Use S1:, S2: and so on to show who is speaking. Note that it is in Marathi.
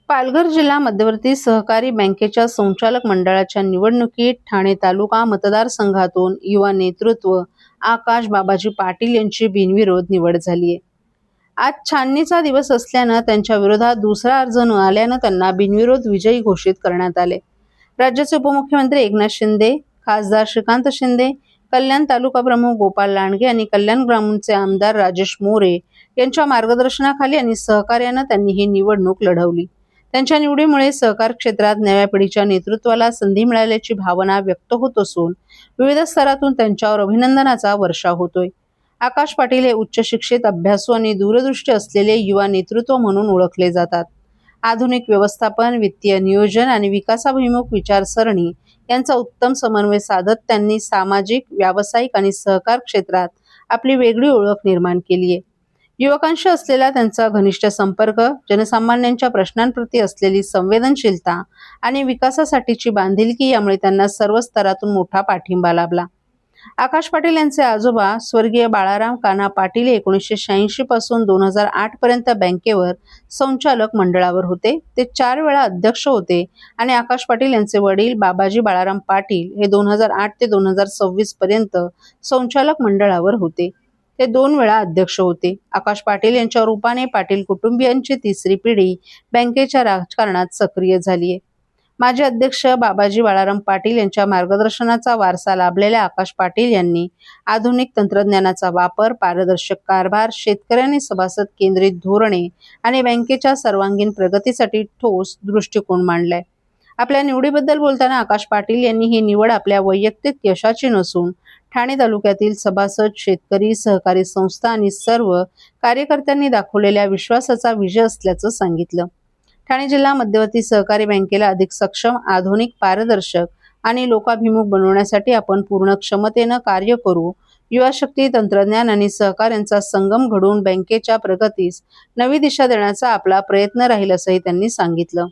S1: पालघर जिल्हा मध्यवर्ती सहकारी बँकेच्या संचालक मंडळाच्या निवडणुकीत ठाणे तालुका मतदारसंघातून युवा नेतृत्व आकाश बाबाजी पाटील यांची बिनविरोध निवड झाली आहे. आज छाननीचा दिवस असल्यानं त्यांच्या विरोधात दुसरा अर्ज न आल्यानं त्यांना बिनविरोध विजयी घोषित करण्यात आले. राज्याचे उपमुख्यमंत्री एकनाथ शिंदे, खासदार श्रीकांत शिंदे, कल्याण तालुका प्रमुख गोपाल लांडगे आणि कल्याण ग्रामीणचे आमदार राजेश मोरे यांच्या मार्गदर्शनाखाली आणि सहकार्यानं त्यांनी ही निवडणूक लढवली. त्यांच्या निवडीमुळे सहकार क्षेत्रात नव्या पिढीच्या नेतृत्वाला संधी मिळाल्याची भावना व्यक्त होत असून विविध स्तरातून त्यांच्यावर अभिनंदनाचा वर्षाव होतोय. आकाश पाटील हे उच्च शिक्षित, अभ्यासू आणि दूरदृष्टी असलेले युवा नेतृत्व म्हणून ओळखले जातात. आधुनिक व्यवस्थापन, वित्तीय नियोजन आणि विकासाभिमुख विचारसरणी यांचा उत्तम समन्वय साधत त्यांनी सामाजिक, व्यावसायिक आणि सहकार क्षेत्रात आपली वेगळी ओळख निर्माण केली आहे. युवकांशी असलेला त्यांचा घनिष्ठ संपर्क, जनसामान्यांच्या प्रश्नांप्रती असलेली संवेदनशीलता आणि विकासासाठीची बांधिलकी यामुळे त्यांना सर्व स्तरातून मोठा पाठिंबा लाभला. आकाश पाटील यांचे आजोबा स्वर्गीय बाळाराम कान्हा पाटील 1986 पासून 2008 पर्यंत बँकेवर संचालक मंडळावर होते. ते 4 वेळा अध्यक्ष होते आणि आकाश पाटील यांचे वडील बाबाजी बाळाराम पाटील हे 2008 ते 2026 पर्यंत संचालक मंडळावर होते. ते 2 वेळा अध्यक्ष होते. आकाश पाटील यांच्या रूपाने पाटील कुटुंबियांची तिसरी पिढी बँकेच्या राजकारणात सक्रिय झाली आहे. माजी अध्यक्ष बाबाजी बाळाराम पाटील यांच्या मार्गदर्शनाचा वारसा लाभलेल्या आकाश पाटील यांनी आधुनिक तंत्रज्ञानाचा वापर, पारदर्शक कारभार, शेतकऱ्यांनी सभासद केंद्रित धोरणे आणि बँकेच्या सर्वांगीण प्रगतीसाठी ठोस दृष्टिकोन मांडलाय. आपल्या निवडीबद्दल बोलताना आकाश पाटील यांनी ही निवड आपल्या वैयक्तिक यशाची नसून ठाणे तालुक्यातील सभासद, शेतकरी, सहकारी संस्था आणि सर्व कार्यकर्त्यांनी दाखवलेल्या विश्वासाचा विजय असल्याचं सांगितलं. ठाणे जिल्हा मध्यवर्ती सहकारी बँकेला अधिक सक्षम, आधुनिक, पारदर्शक आणि लोकाभिमुख बनवण्यासाठी आपण पूर्ण क्षमतेनं कार्य करू. युवाशक्ती, तंत्रज्ञान आणि सहकार यांचा संगम घडवून बँकेच्या प्रगतीस नवी दिशा देण्याचा आपला प्रयत्न राहील असंही त्यांनी सांगितलं.